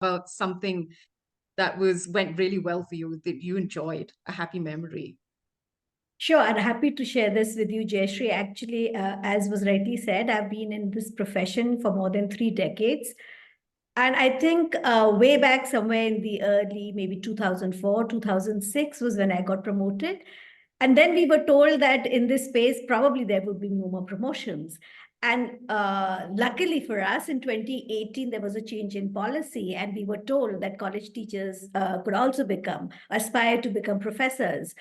about something that went really well for you, that you enjoyed, a happy memory. Sure, I'm happy to share this with you, Jayashree. Actually, as was rightly said, I've been in this profession for more than 3 decades. And I think way back somewhere in the early, maybe 2004, 2006 was when I got promoted. And then we were told that in this space, probably there would be no more promotions. And luckily for us, in 2018, there was a change in policy, and we were told that college teachers could also aspire to become professors.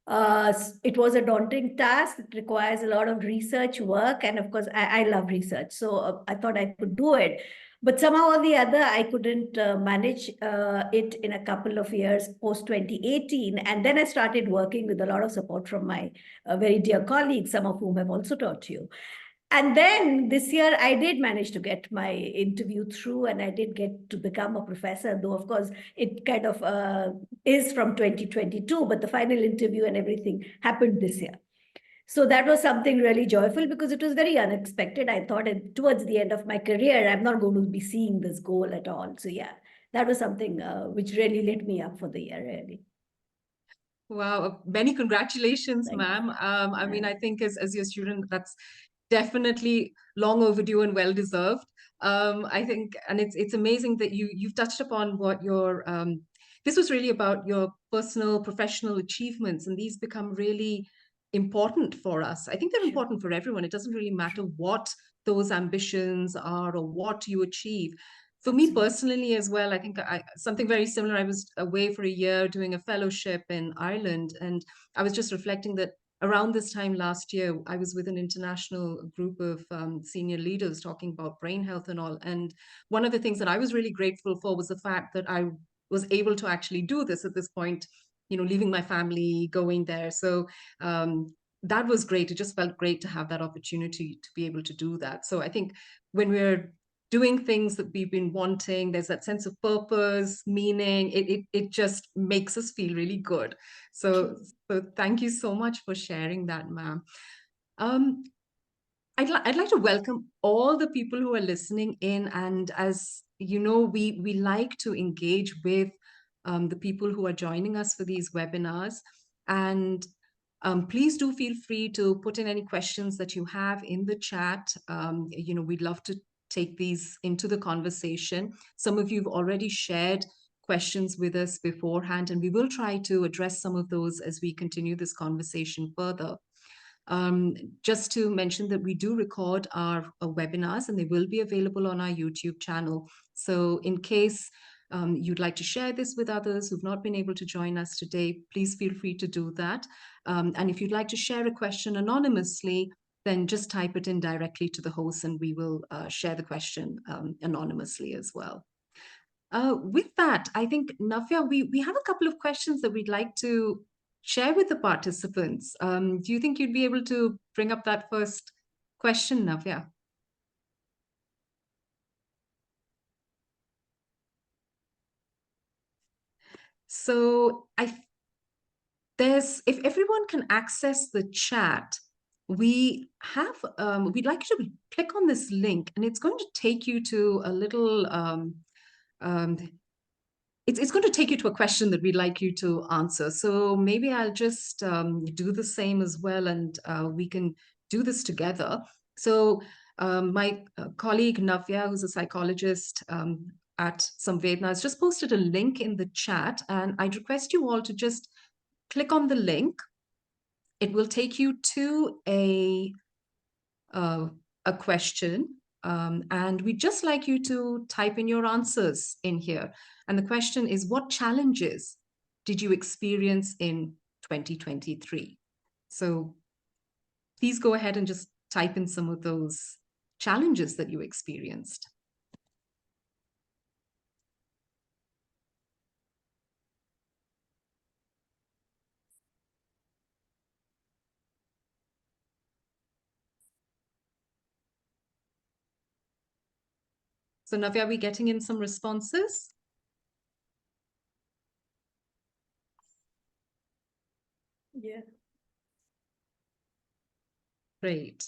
It was a daunting task. It requires a lot of research work. And of course, I love research. So I thought I could do it. But somehow or the other, I couldn't manage it in a couple of years post 2018. And then I started working with a lot of support from my very dear colleagues, some of whom have also taught you. And then this year, I did manage to get my interview through, and I did get to become a professor, though, of course, it kind of is from 2022, but the final interview and everything happened this year. So that was something really joyful because it was very unexpected. I thought towards the end of my career, I'm not going to be seeing this goal at all. So, yeah, that was something which really lit me up for the year, really. Wow, many congratulations, Thank ma'am. I mean, you. I think as your student, that's definitely long overdue and well deserved. I think, and it's amazing that you've touched upon what your this was really about your personal professional achievements, and these become really important for us. I think they're Sure. important for everyone. It doesn't really matter what those ambitions are or what you achieve. For me Absolutely. personally as well, I think something very similar. I was away for a year doing a fellowship in Ireland, and I was just reflecting that around this time last year, I was with an international group of senior leaders talking about brain health and all. And one of the things that I was really grateful for was the fact that I was able to actually do this at this point, leaving my family, going there. So that was great. It just felt great to have that opportunity to be able to do that. So I think when we're doing things that we've been wanting, there's that sense of purpose, meaning. It just makes us feel really good. So thank you so much for sharing that, ma'am. Um, I'd like to welcome all the people who are listening in, and as you know, we like to engage with the people who are joining us for these webinars, and please do feel free to put in any questions that you have in the chat. We'd love to take these into the conversation. Some of you have already shared questions with us beforehand, and we will try to address some of those as we continue this conversation further. Just to mention that we do record our webinars, and they will be available on our YouTube channel. So in case you'd like to share this with others who've not been able to join us today, please feel free to do that. And if you'd like to share a question anonymously, then just type it in directly to the host, and we will share the question anonymously as well. With that, I think, Navya, we have a couple of questions that we'd like to share with the participants. Do you think you'd be able to bring up that first question, Navya? So if everyone can access the chat, we'd like you to click on this link, and it's going to take you to a little um, it's going to take you to a question that we'd like you to answer. So maybe I'll just do the same as well, and we can do this together. So my colleague Navya, who's a psychologist at Samvedna, has just posted a link in the chat, and I'd request you all to just click on the link. It will take you to a question. And we'd just like you to type in your answers in here. And the question is, what challenges did you experience in 2023? So please go ahead and just type in some of those challenges that you experienced. So Navya, are we getting in some responses? Yeah. Great.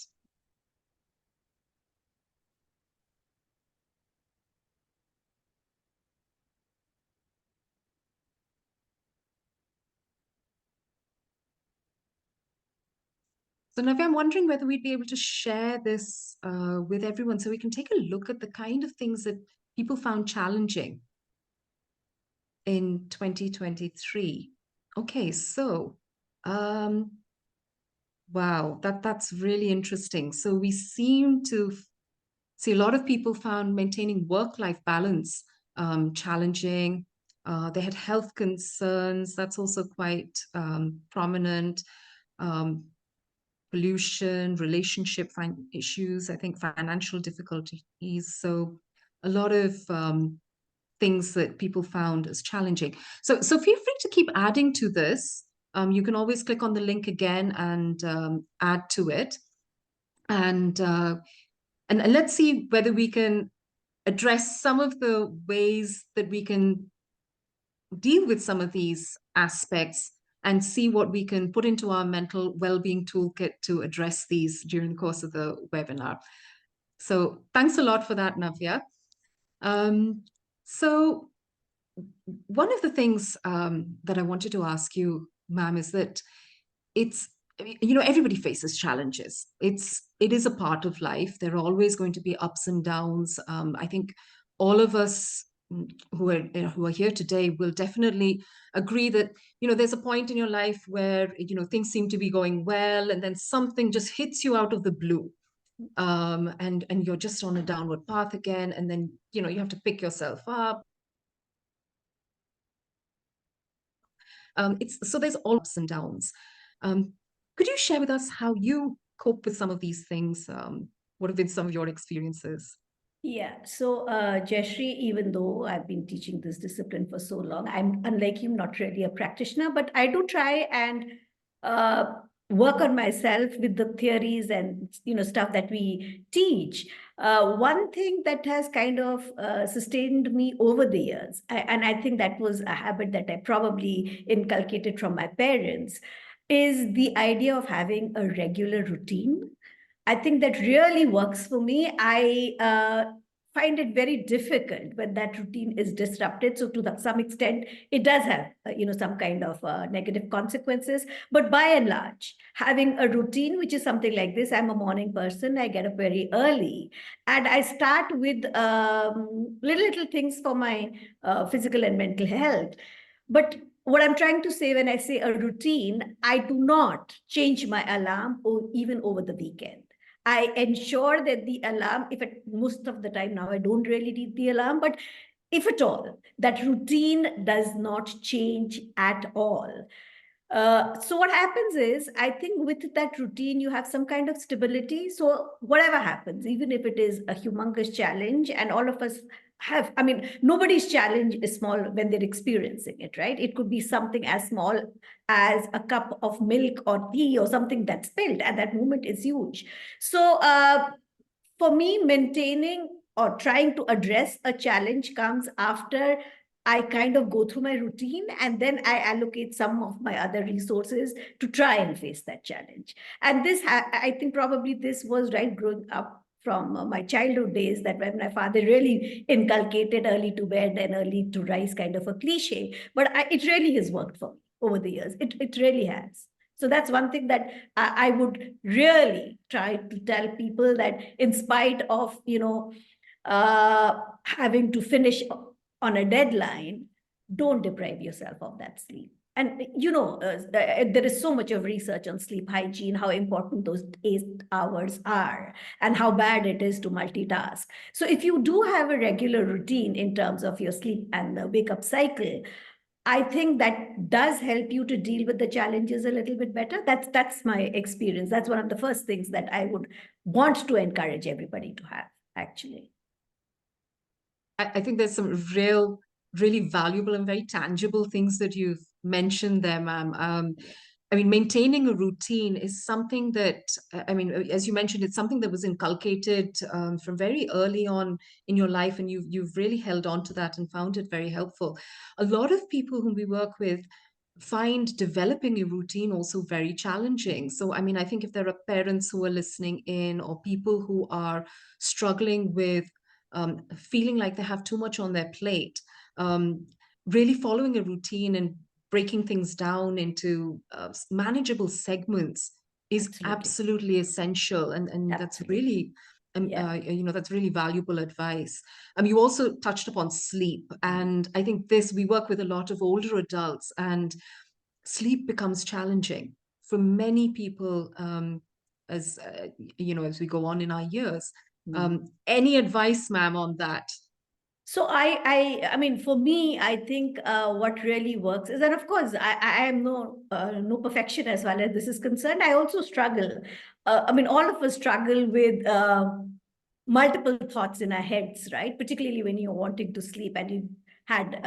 So Navi, I'm wondering whether we'd be able to share this with everyone so we can take a look at the kind of things that people found challenging in 2023. Okay, so um, wow, that's really interesting. So we seem to see a lot of people found maintaining work-life balance challenging. They had health concerns. That's also quite prominent. Um, Pollution, relationship issues, I think financial difficulties. So a lot of things that people found as challenging. So feel free to keep adding to this. You can always click on the link again and add to it. And, uh, and let's see whether we can address some of the ways that we can deal with some of these aspects and see what we can put into our mental well-being toolkit to address these during the course of the webinar. So thanks a lot for that, Navya. Um, so one of the things that I wanted to ask you, ma'am, is that it's, everybody faces challenges. It is a part of life. There are always going to be ups and downs. I think all of us who are here today will definitely agree that there's a point in your life where things seem to be going well, and then something just hits you out of the blue, and you're just on a downward path again, and then you have to pick yourself up. It's so there's all ups and downs. Um, could you share with us how you cope with some of these things? What have been some of your experiences? Yeah, so Jeshri, even though I've been teaching this discipline for so long, I'm unlike you, not really a practitioner, but I do try and uh, work on myself with the theories and stuff that we teach. One thing that has kind of sustained me over the years, and I think that was a habit that I probably inculcated from my parents, is the idea of having a regular routine. I think that really works for me. I find it very difficult when that routine is disrupted. So to some extent, it does have some kind of negative consequences. But by and large, having a routine, which is something like this, I'm a morning person. I get up very early, and I start with little things for my physical and mental health. But what I'm trying to say when I say a routine, I do not change my alarm or even over the weekend. I ensure that the alarm, if it, most of the time now I don't really need the alarm, but if at all, that routine does not change at all. So what happens is, I think with that routine, you have some kind of stability. So whatever happens, even if it is a humongous challenge, and all of us have, I mean, nobody's challenge is small when they're experiencing it, right? It could be something as small as a cup of milk or tea or something that's spilled at that moment is huge. So for me, maintaining or trying to address a challenge comes after I kind of go through my routine, and then I allocate some of my other resources to try and face that challenge. And this, I think probably this was right growing up from my childhood days, that when my father really inculcated early to bed and early to rise, kind of a cliche, but it really has worked for me over the years. It really has. So that's one thing that I would really try to tell people, that in spite of, having to finish on a deadline, don't deprive yourself of that sleep. And there is so much of research on sleep hygiene, how important those 8 hours are, and how bad it is to multitask. So if you do have a regular routine in terms of your sleep and the wake up cycle, I think that does help you to deal with the challenges a little bit better. That's my experience. That's one of the first things that I would want to encourage everybody to have, actually. I think there's some really valuable and very tangible things that you've mentioned there, ma'am. I mean, maintaining a routine is something that, I mean, as you mentioned, it's something that was inculcated from very early on in your life, and you've really held on to that and found it very helpful. A lot of people whom we work with find developing a routine also very challenging. So, I mean, I think if there are parents who are listening in, or people who are struggling with feeling like they have too much on their plate, um, really following a routine and breaking things down into manageable segments is Absolutely. absolutely essential, and that's Absolutely. really Yeah. that's really valuable advice. You also touched upon sleep, Mm. and I think this, we work with a lot of older adults, and sleep becomes challenging for many people, as as we go on in our years. Mm. Any advice, ma'am, on that? So I mean, for me, I think what really works is, and of course, I am no perfection as far as this is concerned. I also struggle. I mean, all of us struggle with multiple thoughts in our heads, right? Particularly when you're wanting to sleep and you had,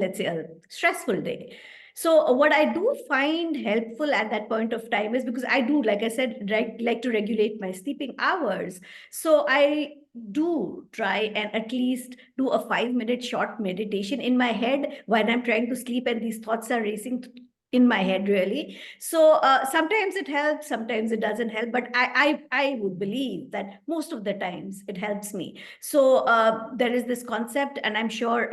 let's say, a stressful day. So what I do find helpful at that point of time is, because I do, like I said, right, like to regulate my sleeping hours. So I do try and at least do a 5 minute short meditation in my head when I'm trying to sleep and these thoughts are racing in my head, really. So sometimes it helps, sometimes it doesn't help, but I would believe that most of the times it helps me. So there is this concept, and I'm sure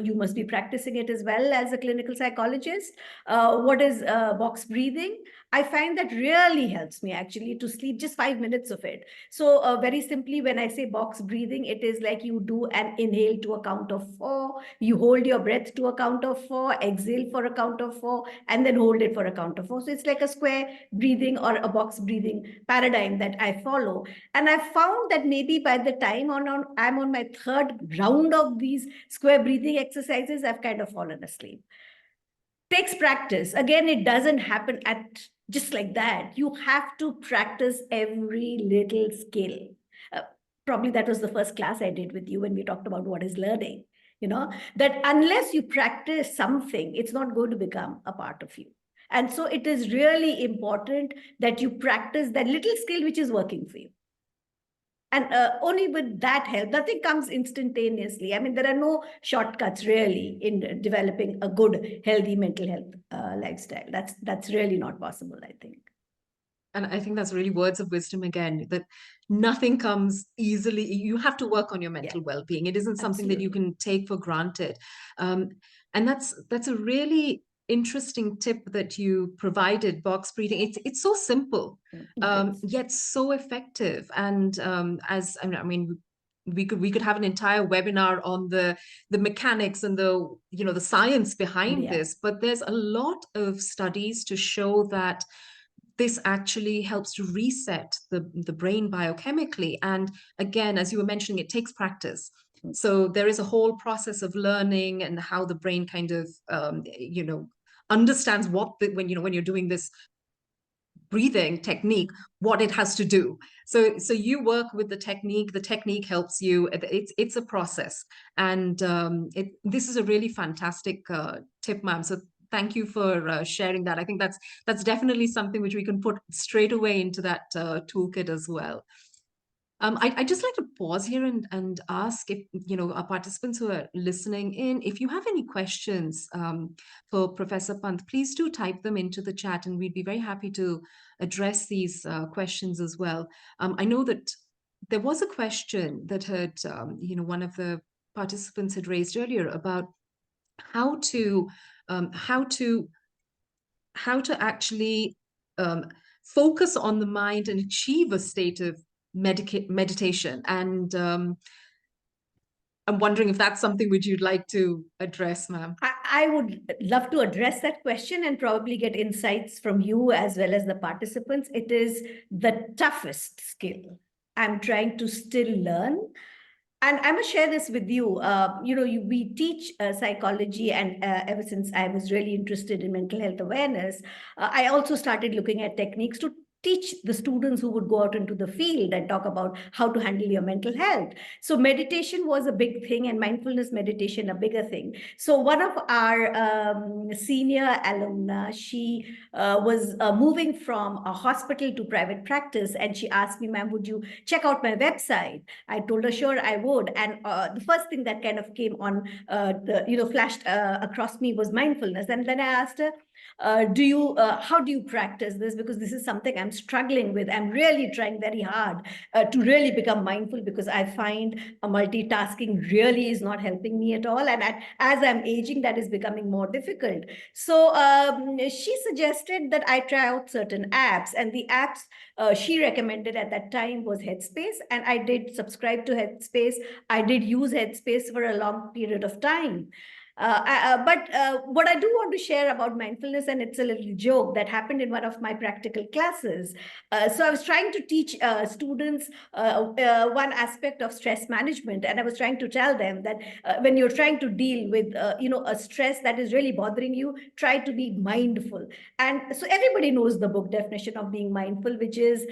you must be practicing it as well as a clinical psychologist. What is box breathing? I find that really helps me actually to sleep, just 5 minutes of it. So very simply, when I say box breathing, it is like you do an inhale to a count of 4, you hold your breath to a count of 4, exhale for a count of 4, and then hold it for a count of 4. So it's like a square breathing or a box breathing paradigm that I follow. And I found that maybe by the time I'm on my third round of these square breathing exercises, I've kind of fallen asleep. Takes practice. Again, it doesn't happen at just like that. You have to practice every little skill. Uh, Probably that was the first class I did with you when we talked about what is learning. That unless you practice something, it's not going to become a part of you. And so it is really important that you practice that little skill which is working for you. And only with that help, nothing comes instantaneously. I mean, there are no shortcuts really in developing a good, healthy mental health lifestyle. That's really not possible, I think. And I think that's really words of wisdom again, that nothing comes easily. You have to work on your Yeah, mental well-being. It isn't something that you absolutely. can take for granted. Um, and that's a really interesting tip that you provided, box breathing. It's so simple, It is. yet so effective. And as I mean, we could have an entire webinar on the mechanics and the science behind Yeah. this. But there's a lot of studies to show that this actually helps to reset the brain biochemically. And again, as you were mentioning, it takes practice. So there is a whole process of learning and how the brain kind of, understands when you're doing this breathing technique, what it has to do. So you work with the technique helps you. It's a process. And this is a really fantastic tip, ma'am. So thank you for sharing that. I think that's definitely something which we can put straight away into that toolkit as well. I'd just like to pause here and ask, if our participants who are listening in, if you have any questions for Professor Pant, please do type them into the chat, and we'd be very happy to address these questions as well. I know that there was a question that one of the participants had raised earlier about how to um, how to how to actually focus on the mind and achieve a state of meditation. And I'm wondering if that's something which you'd like to address, ma'am. I would love to address that question and probably get insights from you as well as the participants. It is the toughest skill I'm trying to still learn. And I must share this with you. We teach psychology, and ever since I was really interested in mental health awareness, I also started looking at techniques to teach the students who would go out into the field and talk about how to handle your mental health. So meditation was a big thing, and mindfulness meditation a bigger thing. So one of our senior alumna, she was moving from a hospital to private practice, and she asked me, "Ma'am, would you check out my website?" I told her, sure, I would. And the first thing that kind of came on, flashed across me was mindfulness. And then I asked her, how do you practice this? Because this is something I'm struggling with. I'm really trying very hard to really become mindful, because I find multitasking really is not helping me at all. And as I'm aging, that is becoming more difficult. So she suggested that I try out certain apps, and the apps she recommended at that time was Headspace, and I did subscribe to Headspace. I did use Headspace for a long period of time. But what I do want to share about mindfulness, and it's a little joke that happened in one of my practical classes. So I was trying to teach students one aspect of stress management, and I was trying to tell them that when you're trying to deal with a stress that is really bothering you, try to be mindful. And so everybody knows the book definition of being mindful, which is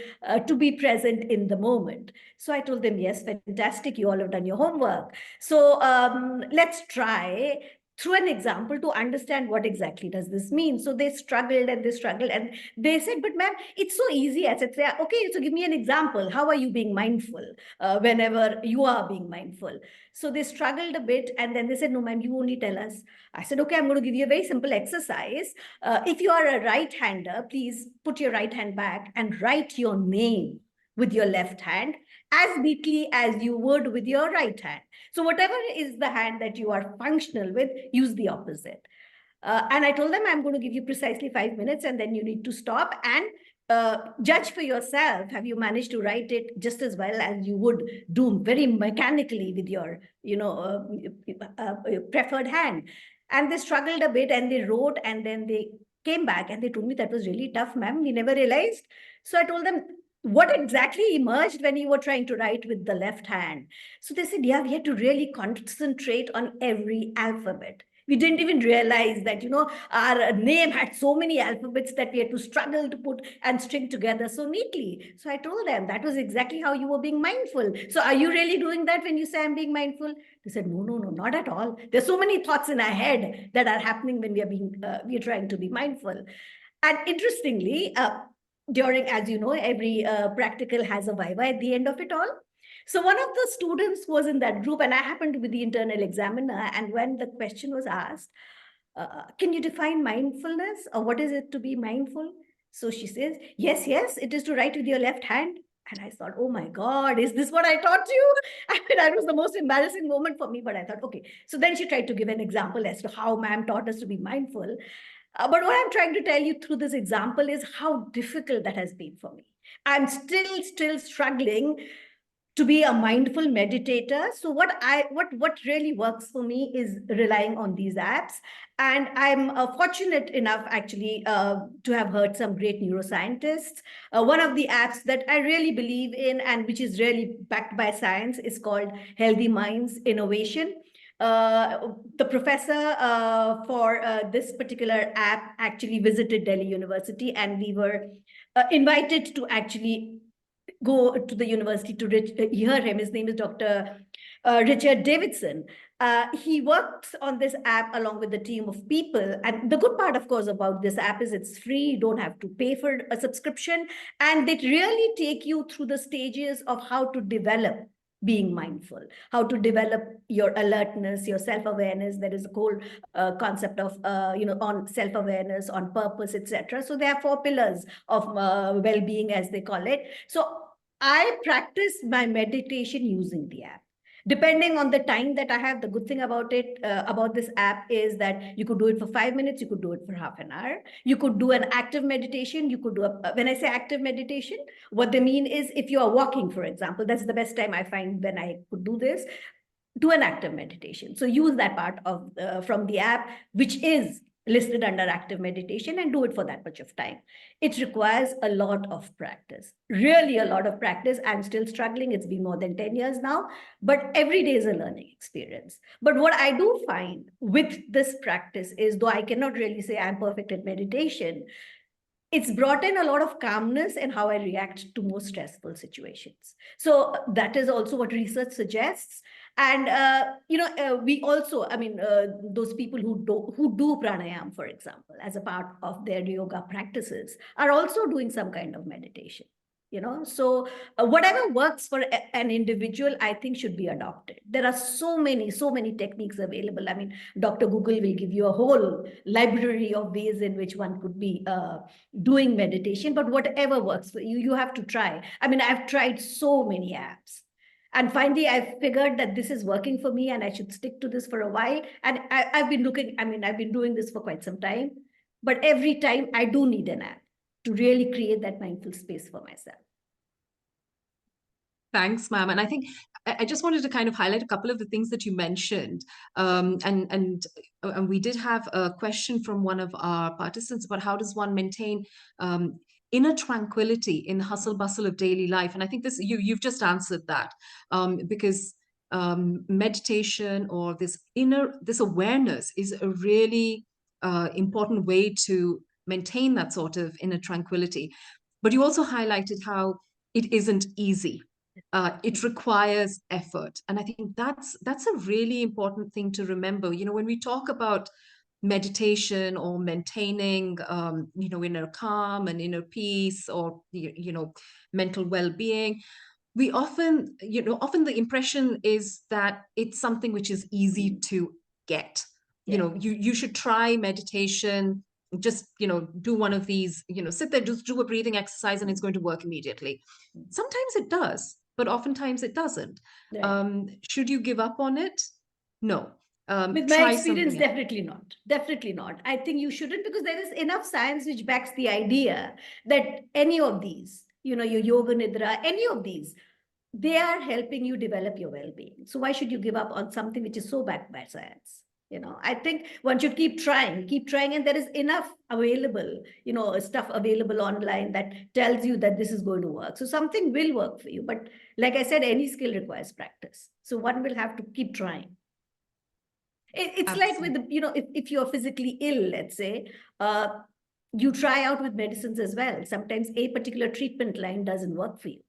to be present in the moment. So I told them, yes, fantastic, you all have done your homework. So let's try through an example to understand what exactly does this mean. So they struggled and they struggled, and they said, but ma'am, it's so easy. I said, okay, so give me an example. How are you being mindful whenever you are being mindful? So they struggled a bit, and then they said, no, ma'am, you only tell us. I said, okay, I'm going to give you a very simple exercise. If you are a right-hander, please put your right hand back and write your name with your left hand as neatly as you would with your right hand. So whatever is the hand that you are functional with, use the opposite. And I told them, I'm going to give you precisely 5 minutes, and then you need to stop and judge for yourself. Have you managed to write it just as well as you would do very mechanically with your, preferred hand? And they struggled a bit, and they wrote, and then they came back and they told me that was really tough, ma'am. We never realized. So I told them, what exactly emerged when you were trying to write with the left hand? So they said, yeah, we had to really concentrate on every alphabet. We didn't even realize that, our name had so many alphabets that we had to struggle to put and string together so neatly. So I told them that was exactly how you were being mindful. So are you really doing that when you say I'm being mindful? They said, no, no, no, not at all. There's so many thoughts in our head that are happening when we are trying to be mindful. And interestingly, during, as you know, every practical has a viva at the end of it all. So one of the students was in that group, and I happened to be the internal examiner. And when the question was asked, can you define mindfulness, or what is it to be mindful? So she says, yes, yes, it is to write with your left hand. And I thought, oh my God, is this what I taught you? I mean, that was the most embarrassing moment for me, but I thought, okay. So then she tried to give an example as to how ma'am taught us to be mindful. But what I'm trying to tell you through this example is how difficult that has been for me. I'm still struggling to be a mindful meditator. So what really works for me is relying on these apps. And I'm fortunate enough actually to have heard some great neuroscientists. One of the apps that I really believe in, and which is really backed by science, is called Healthy Minds Innovation. The professor for this particular app actually visited Delhi University, and we were invited to actually go to the university to hear him. His name is Dr. Richard Davidson. He works on this app along with a team of people. And the good part, of course, about this app is it's free. You don't have to pay for a subscription. And they really take you through the stages of how to develop being mindful, how to develop your alertness, your self-awareness. There is a whole concept of, on self-awareness, on purpose, etc. So there are 4 pillars of well-being, as they call it. So I practice my meditation using the app. Depending on the time that I have, the good thing about it, about this app, is that you could do it for 5 minutes, you could do it for half an hour. You could do an active meditation. You could do when I say active meditation, what they mean is if you are walking, for example, that's the best time I find when I could do this. Do an active meditation. So use that part of from the app, which is listed under active meditation, and do it for that much of time. It requires a lot of practice, really a lot of practice. I'm still struggling. It's been more than 10 years now, but every day is a learning experience. But what I do find with this practice is, though I cannot really say I'm perfect at meditation, it's brought in a lot of calmness in how I react to more stressful situations. So that is also what research suggests. And we also, those people who do pranayam, for example, as a part of their yoga practices, are also doing some kind of meditation. So whatever works for an individual, I think should be adopted. There are so many techniques available. I mean, Dr. Google will give you a whole library of ways in which one could be doing meditation, but whatever works for you, you have to try. I mean, I've tried so many apps. And finally, I figured that this is working for me and I should stick to this for a while. And I've been I've been doing this for quite some time, but every time I do need an app to really create that mindful space for myself. Thanks, ma'am. And I think I just wanted to kind of highlight a couple of the things that you mentioned. And we did have a question from one of our participants about how does one maintain inner tranquility in the hustle bustle of daily life. And I think this you've just answered that, because meditation or this awareness is a really important way to maintain that sort of inner tranquility. But you also highlighted how it isn't easy. It requires effort, and I think that's a really important thing to remember. When we talk about meditation or maintaining, inner calm and inner peace, or mental well-being, we often the impression is that it's something which is easy to get. You should try meditation. Just do one of these, sit there, just do a breathing exercise, and it's going to work immediately. Sometimes it does, but oftentimes it doesn't. Right. Should you give up on it? No. With my Try experience, something else. definitely not. Definitely not. I think you shouldn't, because there is enough science which backs the idea that any of these, your yoga nidra, any of these, they are helping you develop your well-being. So why should you give up on something which is so backed by science? I think one should keep trying, and there is enough available, stuff available online that tells you that this is going to work. So something will work for you. But like I said, any skill requires practice. So one will have to keep trying. It's like with if you're physically ill, let's say, you try out with medicines as well. Sometimes a particular treatment line doesn't work for you,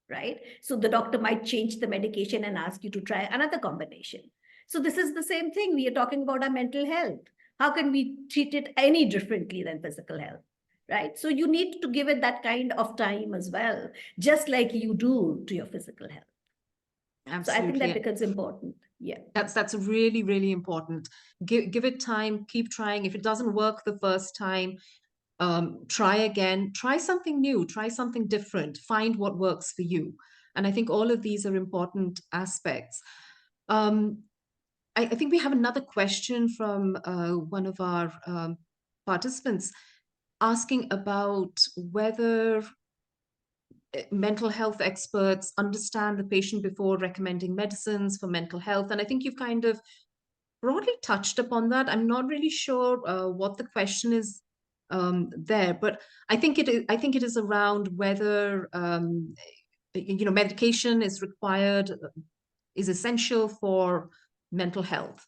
right? So the doctor might change the medication and ask you to try another combination. So this is the same thing. We are talking about our mental health. How can we treat it any differently than physical health? Right? So you need to give it that kind of time as well, just like you do to your physical health. So I think that Absolutely. becomes important. Yeah. That's really, really important. Give it time, keep trying. If it doesn't work the first time, try again, try something new, try something different, find what works for you. And I think all of these are important aspects. Um, I think we have another question from one of our participants asking about whether mental health experts understand the patient before recommending medicines for mental health. And I think you've kind of broadly touched upon that. I'm not really sure what the question is there, but I think it is around whether medication is required, is essential for mental health.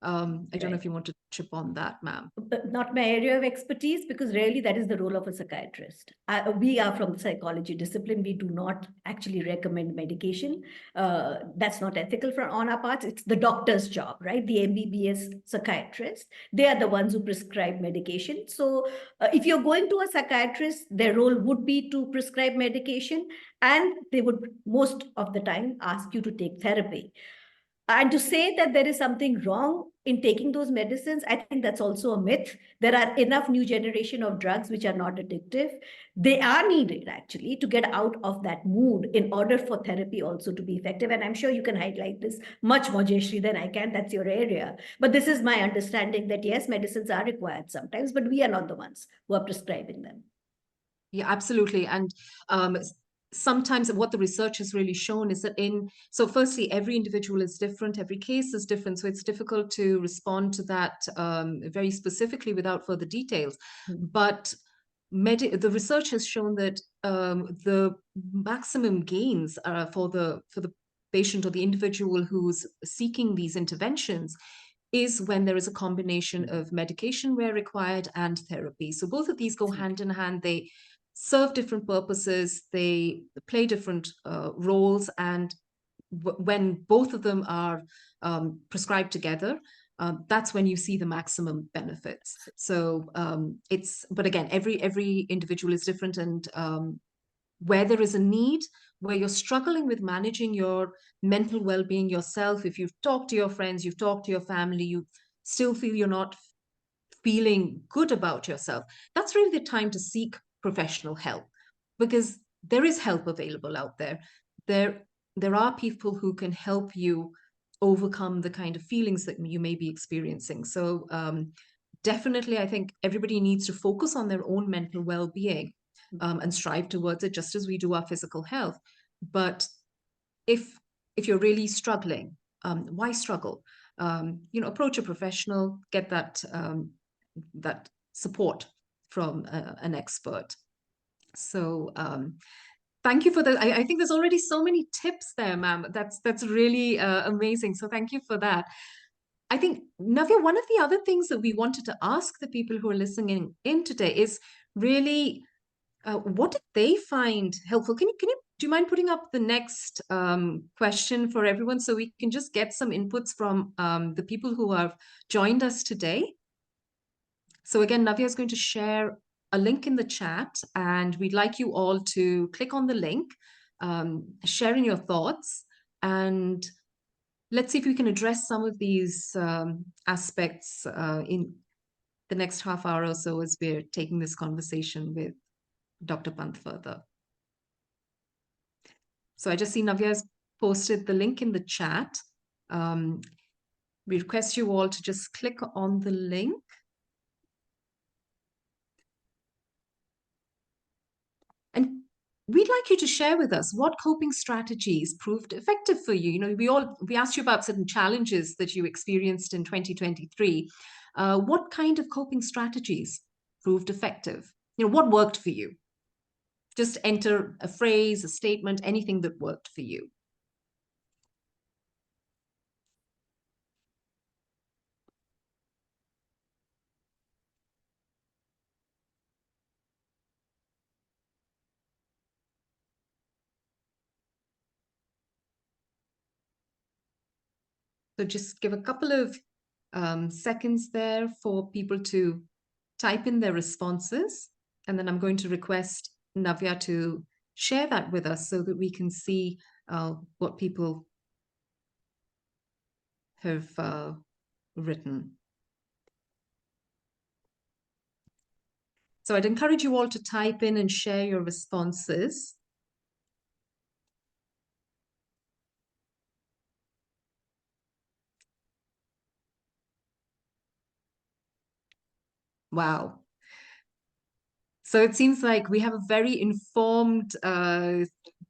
I don't know if Right. you want to touch upon that, ma'am. But not my area of expertise, because really that is the role of a psychiatrist. We are from the psychology discipline. We do not actually recommend medication. That's not ethical on our part. It's the doctor's job, right? The MBBS psychiatrist. They are the ones who prescribe medication. So if you're going to a psychiatrist, their role would be to prescribe medication, and they would most of the time ask you to take therapy. And to say that there is something wrong in taking those medicines, I think that's also a myth. There are enough new generation of drugs which are not addictive. They are needed actually to get out of that mood in order for therapy also to be effective. And I'm sure you can highlight this much more, Jayashree, than I can. That's your area. But this is my understanding that yes, medicines are required sometimes, but we are not the ones who are prescribing them. Yeah, absolutely. And sometimes what the research has really shown is that so firstly, every individual is different, every case is different. So it's difficult to respond to that very specifically without further details. But the research has shown that the maximum gains for the patient or the individual who's seeking these interventions is when there is a combination of medication where required and therapy. So both of these go hand in hand. They serve different purposes, they play different roles, and when both of them are prescribed together, that's when you see the maximum benefits. So but again, every individual is different, and where there is a need, where you're struggling with managing your mental well-being yourself, if you've talked to your friends, you've talked to your family, you still feel you're not feeling good about yourself, that's really the time to seek professional help, because there is help available out there. There are people who can help you overcome the kind of feelings that you may be experiencing. So definitely, I think everybody needs to focus on their own mental well-being, and strive towards it just as we do our physical health. But if if you're really struggling, why struggle? Approach a professional, get that support from an expert. So thank you for that. I think there's already so many tips there, ma'am. That's really amazing. So thank you for that. I think, Navya, one of the other things that we wanted to ask the people who are listening in today is really, what did they find helpful? Do you mind putting up the next question for everyone so we can just get some inputs from the people who have joined us today? So again, Navya is going to share a link in the chat, and we'd like you all to click on the link, share in your thoughts, and let's see if we can address some of these aspects in the next half hour or so as we're taking this conversation with Dr. Pant further. So I just see Navya's posted the link in the chat. We request you all to just click on the link. And we'd like you to share with us what coping strategies proved effective for you. We asked you about certain challenges that you experienced in 2023. What kind of coping strategies proved effective? What worked for you? Just enter a phrase, a statement, anything that worked for you. So just give a couple of seconds there for people to type in their responses. And then I'm going to request Navya to share that with us so that we can see what people have written. So I'd encourage you all to type in and share your responses. Wow. So it seems like we have a very informed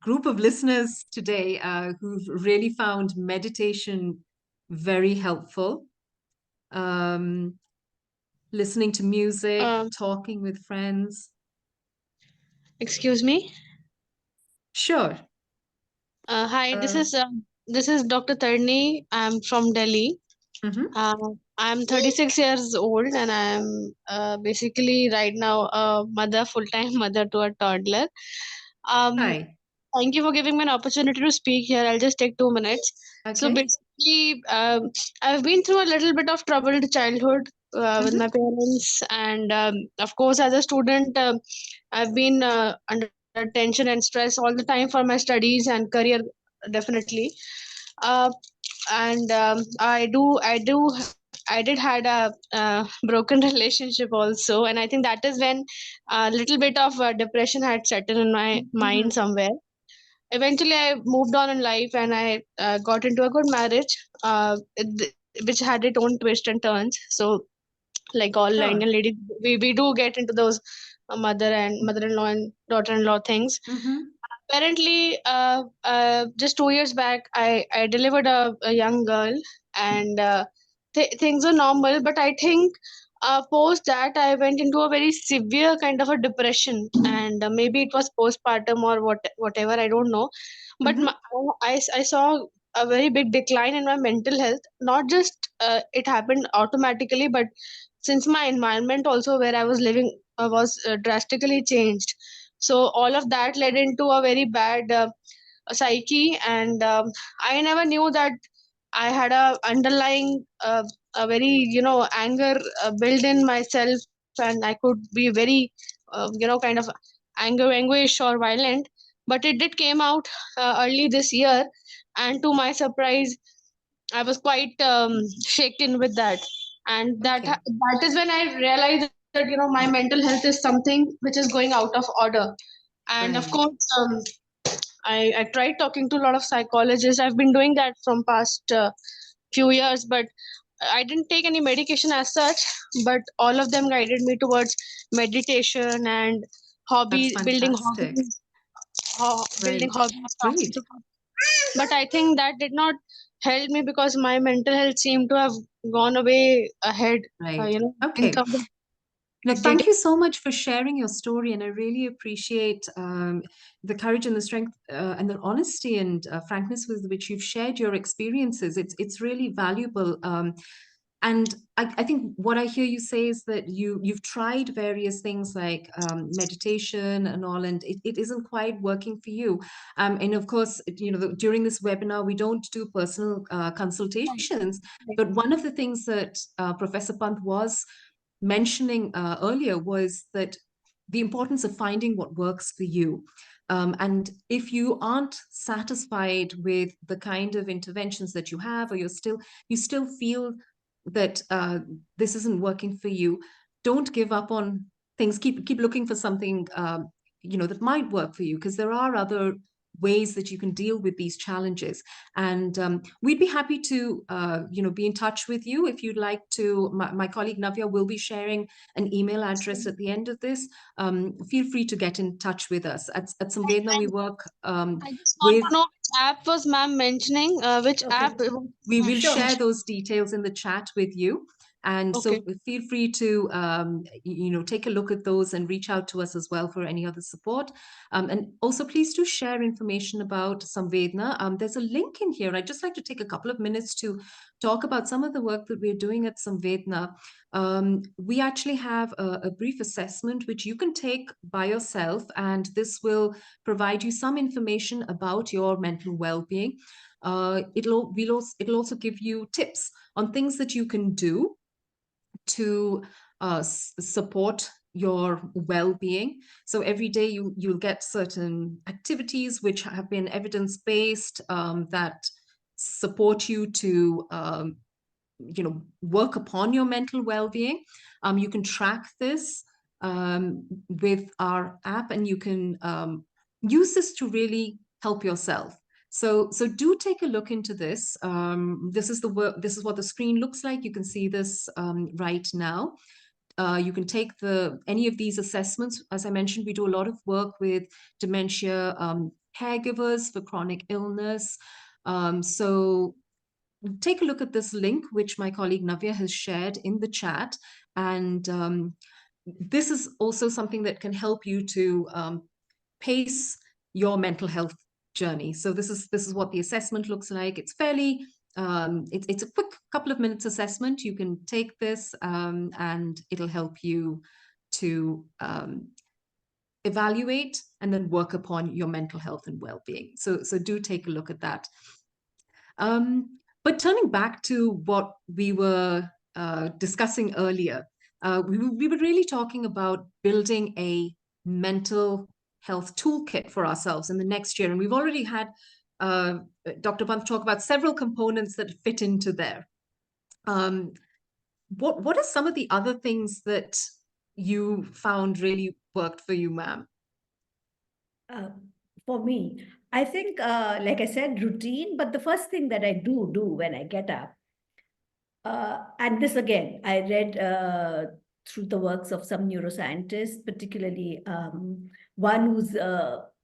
group of listeners today who've really found meditation very helpful. Listening to music, talking with friends. Excuse me. Sure. Hi, this is Dr. Tarni. I'm from Delhi. I'm 36 years old, and I'm basically right now a mother, full-time mother to a toddler. Hi. Thank you for giving me an opportunity to speak here. I'll just take 2 minutes. So Okay. basically, I've been through a little bit of troubled childhood with my parents, and of course, as a student, I've been under tension and stress all the time for my studies and career, definitely. Uh, and I did had a broken relationship also, and I think that is when a little bit of depression had settled in my mind somewhere. Eventually I moved on in life, and I got into a good marriage, which had its own twists and turns. So like all Indian ladies, we do get into those mother-in-law and daughter-in-law things. Apparently, just 2 years back, I delivered a young girl, and things are normal. But I think post that, I went into a very severe kind of a depression, and maybe it was postpartum or whatever. I don't know, but I saw a very big decline in my mental health. Not just it happened automatically, but since my environment also where I was living was drastically changed. So all of that led into a very bad psyche, and I never knew that I had a underlying a very anger built in myself, and I could be very kind of anguish or violent. but it did came out early this year, and to my surprise, I was quite shaken with that, and Okay. that is when I realized that my mental health is something which is going out of order. And of Right. course, I tried talking to a lot of psychologists. I've been doing that from past few years, but I didn't take any medication as such. But all of them guided me towards meditation and That's building fantastic. hobbies, building Right. hobbies faster Great. to. But I think that did not help me because my mental health seemed to have gone away ahead. Right. In Okay. terms of Look, thank data. you so much for sharing your story, and I really appreciate the courage and the strength and the honesty and frankness with which you've shared your experiences. It's really valuable. And I think what I hear you say is that you've tried various things like meditation and all, and it isn't quite working for you. And of course, during this webinar, we don't do personal consultations, but one of the things that Professor Pant was mentioning earlier was that the importance of finding what works for you. And if you aren't satisfied with the kind of interventions that you have, or you still feel that this isn't working for you, don't give up on things. Keep looking for something that might work for you, because there are other ways that you can deal with these challenges. And we'd be happy to be in touch with you if you'd like to. My colleague Navya will be sharing an email address at the end of this. Feel free to get in touch with us. At Samvedna, we work I just want with to know which app was ma'am mentioning. Which Okay. app? It was, we will Sure. share those details in the chat with you. And okay. so feel free to, take a look at those and reach out to us as well for any other support. And also, please do share information about Samvedna. There's a link in here. I'd just like to take a couple of minutes to talk about some of the work that we're doing at Samvedna. We actually have a brief assessment which you can take by yourself, and this will provide you some information about your mental well-being. It'll also give you tips on things that you can do to support your well-being. So every day you'll get certain activities which have been evidence-based, that support you to work upon your mental well-being. You can track this with our app, and you can use this to really help yourself. So do take a look into this. This is what the screen looks like. You can see this right now. You can take any of these assessments. As I mentioned, we do a lot of work with dementia caregivers for chronic illness. So take a look at this link, which my colleague Navya has shared in the chat. And this is also something that can help you to pace your mental health journey. So this is what the assessment looks like. It's fairly it's a quick couple of minutes assessment. You can take this and it'll help you to evaluate and then work upon your mental health and well-being. So do take a look at that. But turning back to what we were discussing earlier, we were really talking about building a mental health toolkit for ourselves in the next year. And we've already had Dr. Pant talk about several components that fit into there. What are some of the other things that you found really worked for you, ma'am? For me, I think, like I said, routine. But the first thing that I do when I get up, and this again, I read through the works of some neuroscientists, particularly one whose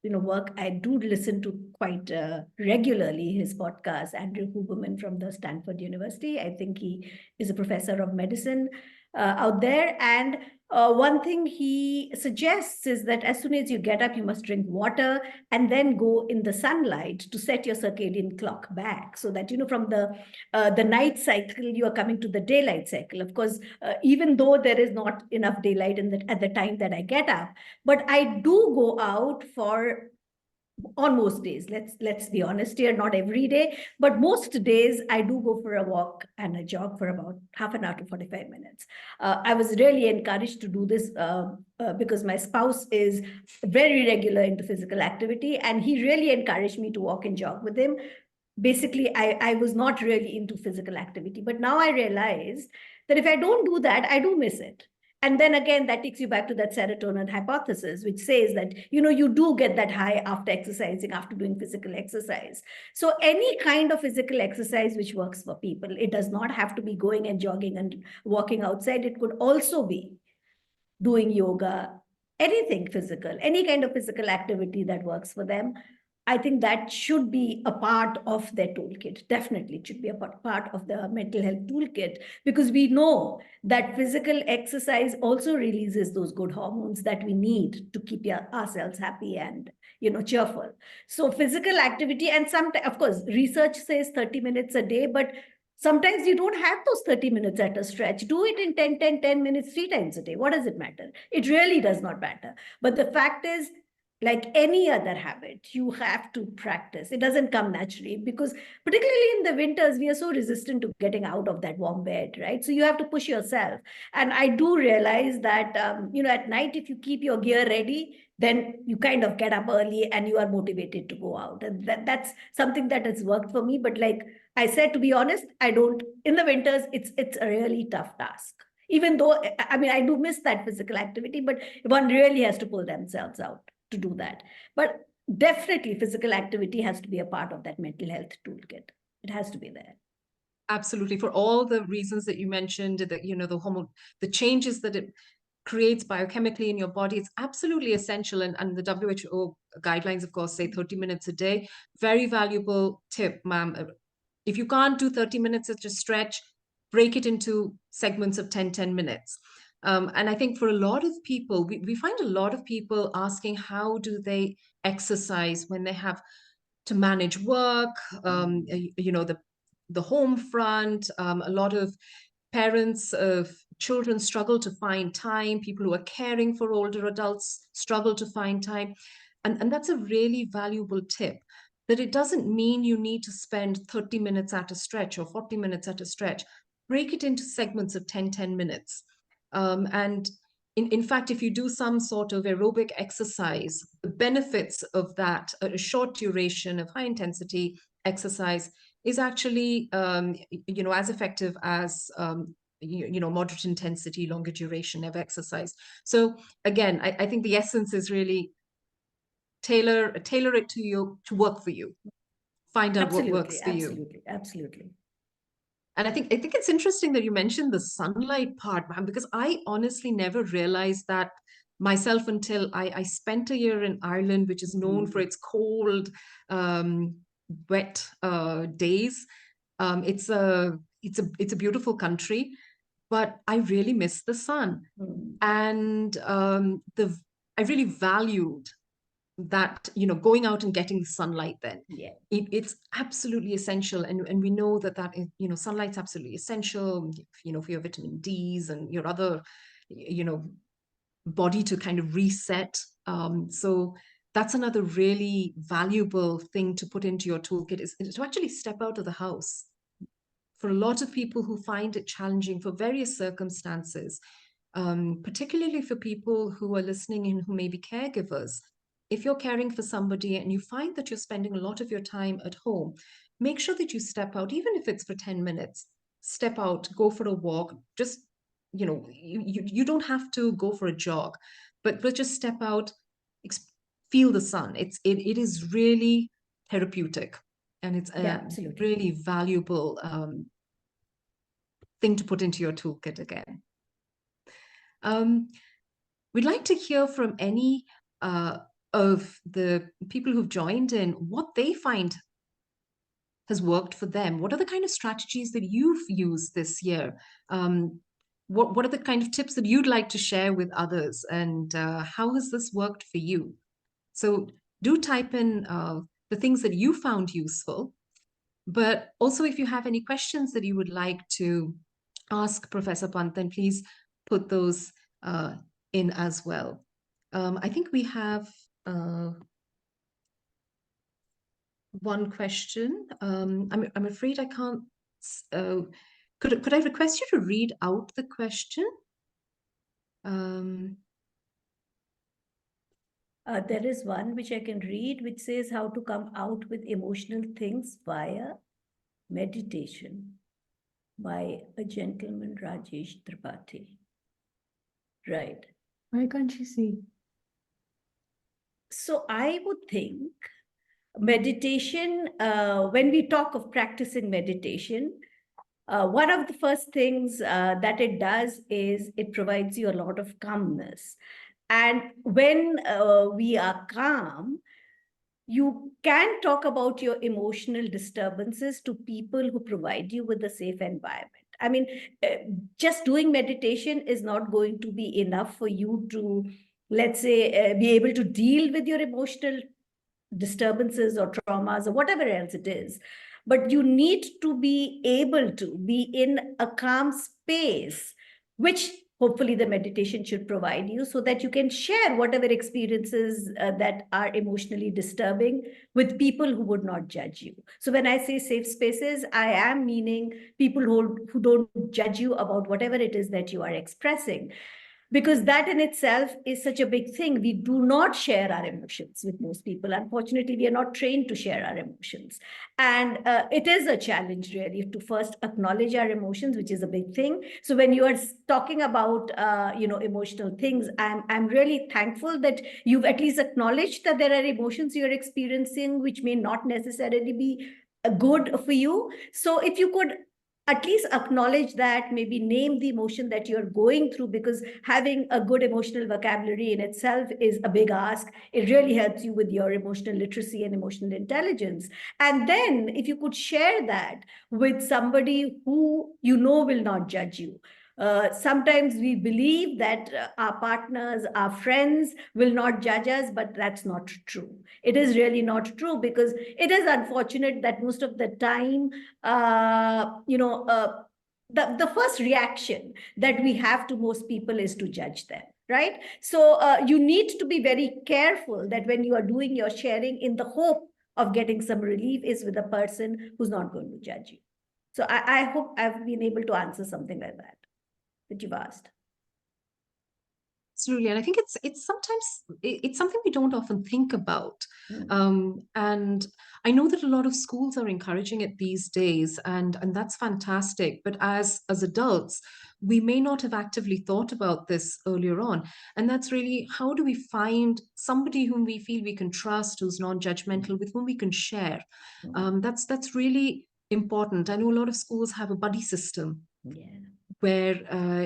work I do listen to quite regularly. His podcast, Andrew Huberman from the Stanford University. I think he is a professor of medicine out there, and one thing he suggests is that as soon as you get up, you must drink water and then go in the sunlight to set your circadian clock back, so that from the night cycle you are coming to the daylight cycle. Of course, even though there is not enough daylight at the time that I get up, but I do go out for on most days. Let's be honest here, not every day, but most days I do go for a walk and a jog for about half an hour to 45 minutes. I was really encouraged to do this because my spouse is very regular into physical activity, and he really encouraged me to walk and jog with him. Basically, I was not really into physical activity, but now I realize that if I don't do that, I do miss it. And then again, that takes you back to that serotonin hypothesis, which says that, you do get that high after exercising, after doing physical exercise. So any kind of physical exercise which works for people, it does not have to be going and jogging and walking outside. It could also be doing yoga, anything physical, any kind of physical activity that works for them. I think that should be a part of their toolkit. Definitely, it should be a part of the mental health toolkit, because we know that physical exercise also releases those good hormones that we need to keep ourselves happy and cheerful. So physical activity, and sometimes, of course, research says 30 minutes a day, but sometimes you don't have those 30 minutes at a stretch. Do it in 10 minutes, 3 times a day. What does it matter? It really does not matter. But the fact is, like any other habit, you have to practice. It doesn't come naturally, because particularly in the winters, we are so resistant to getting out of that warm bed, right? So you have to push yourself. And I do realize that, at night, if you keep your gear ready, then you kind of get up early and you are motivated to go out. And that's something that has worked for me. But like I said, to be honest, I don't, in the winters, it's a really tough task. Even though, I mean, I do miss that physical activity, but one really has to pull themselves out to do that. But definitely physical activity has to be a part of that mental health toolkit. It has to be there. Absolutely, for all the reasons that you mentioned, that the hormone, the changes that it creates biochemically in your body, it's absolutely essential. And the WHO guidelines, of course, say 30 minutes a day. Very valuable tip, ma'am. If you can't do 30 minutes at a stretch, break it into segments of 10 minutes. And I think for a lot of people, we find a lot of people asking, how do they exercise when they have to manage work, the home front. A lot of parents of children struggle to find time. People who are caring for older adults struggle to find time. And that's a really valuable tip, that it doesn't mean you need to spend 30 minutes at a stretch or 40 minutes at a stretch. Break it into segments of 10 minutes. And in fact, if you do some sort of aerobic exercise, the benefits of that, a short duration of high intensity exercise, is actually, as effective as, moderate intensity, longer duration of exercise. So again, I think the essence is really tailor it to you, to work for you. Find out what works for you. Absolutely. And I think it's interesting that you mentioned the sunlight part, ma'am, because I honestly never realized that myself until I spent a year in Ireland, which is known for its cold, wet days. It's a beautiful country, but I really miss the sun, and I really valued that, going out and getting the sunlight. Then it's absolutely essential, and we know that is, sunlight's absolutely essential, for your vitamin D's and your other, body to kind of reset. So that's another really valuable thing to put into your toolkit, is to actually step out of the house. For a lot of people who find it challenging for various circumstances, particularly for people who are listening in who may be caregivers, if you're caring for somebody and you find that you're spending a lot of your time at home, make sure that you step out, even if it's for 10 minutes. Step out, go for a walk. Just, you don't have to go for a jog, but just step out, feel the sun. It is really therapeutic, and it's a really valuable thing to put into your toolkit again. We'd like to hear from any of the people who've joined in, what they find has worked for them. What are the kind of strategies that you've used this year? What are the kind of tips that you'd like to share with others? And how has this worked for you? So do type in the things that you found useful. But also, if you have any questions that you would like to ask Professor Pant, then please put those in as well. I think we have one question. I'm afraid I can't. Could I request you to read out the question? There is one which I can read, which says how to come out with emotional things via meditation by a gentleman, Rajesh Tripathi. Right. Why can't she see? So I would think meditation, when we talk of practicing meditation, one of the first things that it does is it provides you a lot of calmness. And when we are calm, you can talk about your emotional disturbances to people who provide you with a safe environment. I mean, just doing meditation is not going to be enough for you to, let's say, be able to deal with your emotional disturbances or traumas or whatever else it is. But you need to be able to be in a calm space, which hopefully the meditation should provide you, so that you can share whatever experiences that are emotionally disturbing with people who would not judge you. So when I say safe spaces, I am meaning people who don't judge you about whatever it is that you are expressing, because that in itself is such a big thing. We do not share our emotions with most people. Unfortunately, we are not trained to share our emotions. And it is a challenge, really, to first acknowledge our emotions, which is a big thing. So when you are talking about, emotional things, I'm really thankful that you've at least acknowledged that there are emotions you're experiencing, which may not necessarily be good for you. So if you could at least acknowledge that, maybe name the emotion that you're going through, because having a good emotional vocabulary in itself is a big ask. It really helps you with your emotional literacy and emotional intelligence. And then if you could share that with somebody who you know will not judge you. Sometimes we believe that our partners, our friends will not judge us, but that's not true. It is really not true, because it is unfortunate that most of the time, the first reaction that we have to most people is to judge them, right? So you need to be very careful that when you are doing your sharing in the hope of getting some relief is with a person who's not going to judge you. So I hope I've been able to answer something like that you've asked. Absolutely, and I think it's sometimes it's something we don't often think about. And I know that a lot of schools are encouraging it these days, and that's fantastic. But as adults, we may not have actively thought about this earlier on. And that's really, how do we find somebody whom we feel we can trust, who's non-judgmental, with whom we can share? That's really important. I know a lot of schools have a buddy system. Yeah. Where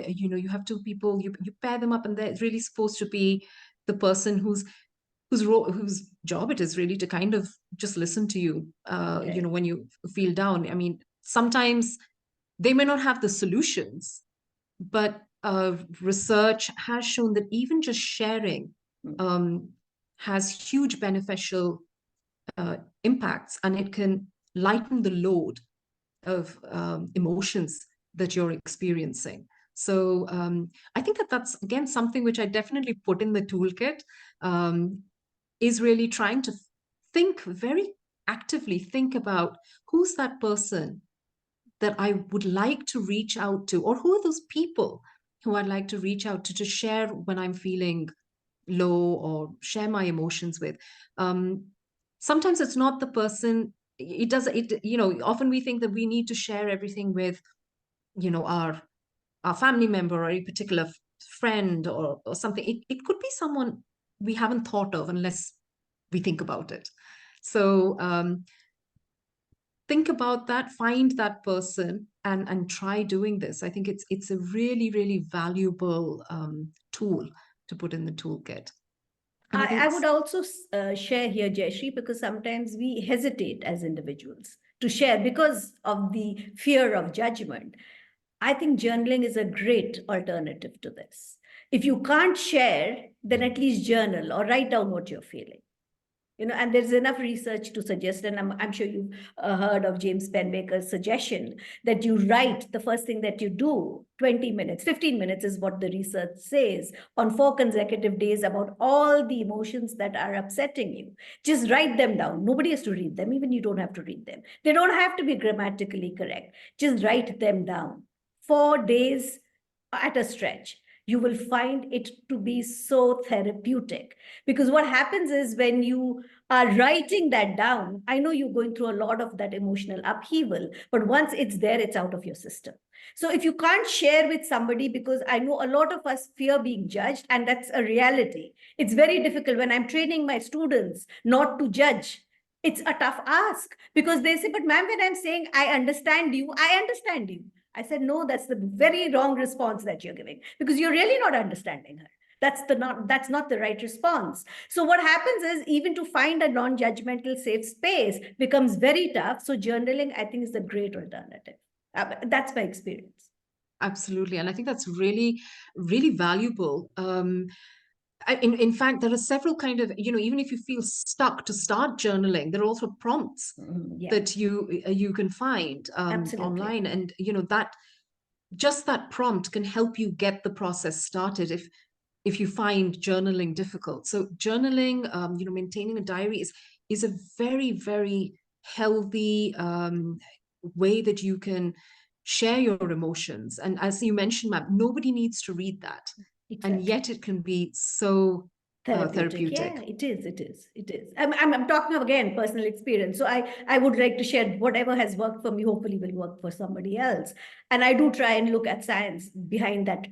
you have two people, you pair them up, and they're really supposed to be the person whose job it is really to kind of just listen to you, Okay. when you feel down. I mean, sometimes they may not have the solutions, but research has shown that even just sharing has huge beneficial impacts, and it can lighten the load of emotions that you're experiencing. So I think that's, again, something which I definitely put in the toolkit, is really trying to very actively think about who's that person that I would like to reach out to, or who are those people who I'd like to reach out to share when I'm feeling low, or share my emotions with. Sometimes it's not the person. It does it, often we think that we need to share everything with, our family member, or a particular friend, or something. It could be someone we haven't thought of unless we think about it. So think about that, find that person, and try doing this. I think it's a really, really valuable tool to put in the toolkit. And I think I would also share here, Jayashree, because sometimes we hesitate as individuals to share because of the fear of judgment. I think journaling is a great alternative to this. If you can't share, then at least journal or write down what you're feeling. And there's enough research to suggest, and I'm sure you've heard of James Penbaker's suggestion that you write the first thing that you do, 20 minutes, 15 minutes is what the research says, on 4 consecutive days about all the emotions that are upsetting you. Just write them down. Nobody has to read them. Even you don't have to read them. They don't have to be grammatically correct. Just write them down. 4 days at a stretch. You will find it to be so therapeutic, because what happens is when you are writing that down, I know you're going through a lot of that emotional upheaval, but once it's there, it's out of your system. So if you can't share with somebody, because I know a lot of us fear being judged, and that's a reality. It's very difficult when I'm training my students not to judge. It's a tough ask, because they say, but ma'am, when I'm saying I understand you, I understand you. I said, no, that's the very wrong response that you're giving, because you're really not understanding her. That's not the right response. So what happens is, even to find a non-judgmental safe space becomes very tough. So journaling, I think, is a great alternative. That's my experience. Absolutely. And I think that's really, really valuable. In fact, there are several kind of, even if you feel stuck to start journaling, there are also prompts Yeah, that you can find absolutely. online. And, that just that prompt can help you get the process started if you find journaling difficult. So journaling, maintaining a diary is a very, very healthy way that you can share your emotions. And as you mentioned, ma'am, nobody needs to read that. Exactly. And yet it can be so therapeutic. Yeah, it is. I'm talking of, again, personal experience. So I would like to share whatever has worked for me, hopefully will work for somebody else. And I do try and look at science behind that,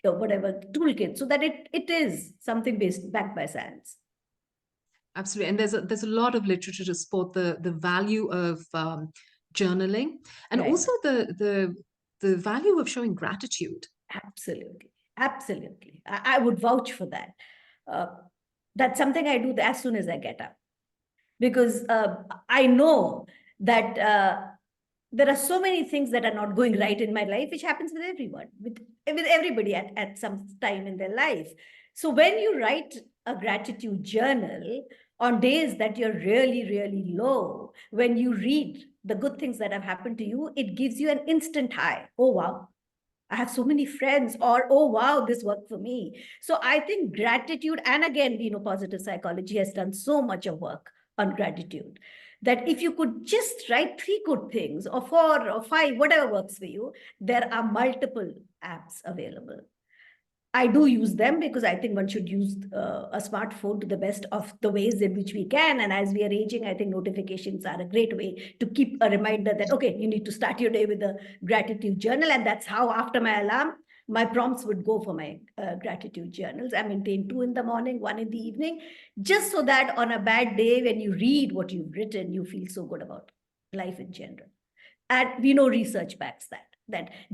whatever toolkit, so that it is something backed by science. Absolutely. And there's a lot of literature to support the value of journaling, and Right. also the value of showing gratitude. Absolutely. I would vouch for that. That's something I do as soon as I get up, because I know that there are so many things that are not going right in my life, which happens with everyone, with everybody at some time in their life. So when you write a gratitude journal on days that you're really, really low, when you read the good things that have happened to you, it gives you an instant high. Oh, wow, I have so many friends, or, oh, wow, this worked for me. So I think gratitude, and again, positive psychology has done so much of work on gratitude, that if you could just write 3 good things, or 4 or 5, whatever works for you, there are multiple apps available. I do use them, because I think one should use a smartphone to the best of the ways in which we can. And as we are aging, I think notifications are a great way to keep a reminder that, okay, you need to start your day with a gratitude journal. And that's how, after my alarm, my prompts would go for my gratitude journals. I maintain 2 in the morning, 1 in the evening, just so that on a bad day, when you read what you've written, you feel so good about life in general. And we know research backs that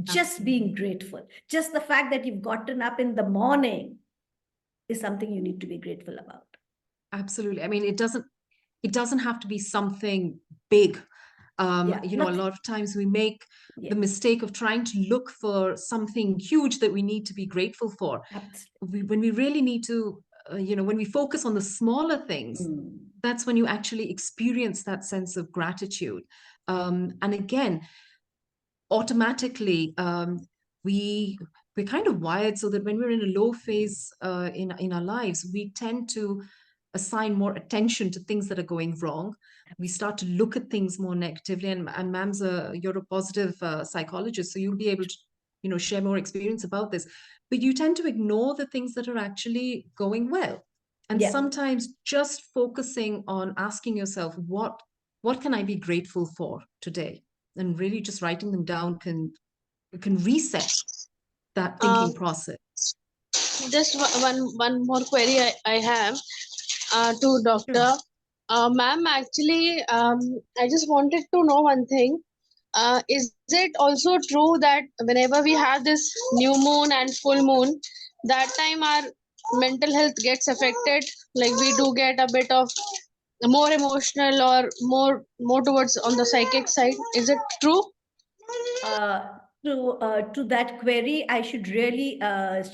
just being grateful, just the fact that you've gotten up in the morning, is something you need to be grateful about. Absolutely. I mean, it doesn't have to be something big. A lot of times we make the mistake of trying to look for something huge that we need to be grateful for. When we really need to, when we focus on the smaller things, that's when you actually experience that sense of gratitude. And again, automatically, we're kind of wired so that when we're in a low phase in our lives, we tend to assign more attention to things that are going wrong. We start to look at things more negatively. And ma'am's you're a positive psychologist, so you'll be able to, share more experience about this. But you tend to ignore the things that are actually going well. And sometimes just focusing on asking yourself, what can I be grateful for today? And really just writing them down can reset that thinking process. Just one more query I have to Doctor. Ma'am, actually, I just wanted to know one thing. Is it also true that whenever we have this new moon and full moon, that time our mental health gets affected? Like we do get a bit of more emotional, or more towards on the psychic side. Is it true? To that query, I should really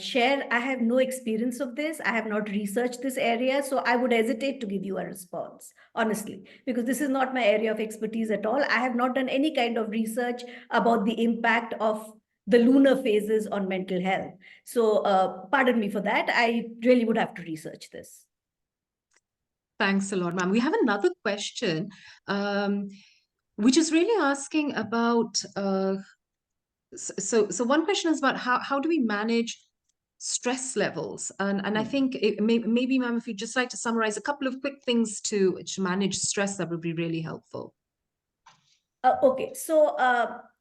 share. I have no experience of this. I have not researched this area, so I would hesitate to give you a response, honestly, because this is not my area of expertise at all. I have not done any kind of research about the impact of the lunar phases on mental health. So, pardon me for that. I really would have to research this. Thanks a lot, ma'am. We have another question, which is really asking about so one question is about how do we manage stress levels, and I think maybe, ma'am, if you'd just like to summarize a couple of quick things to manage stress, that would be really helpful. Okay, so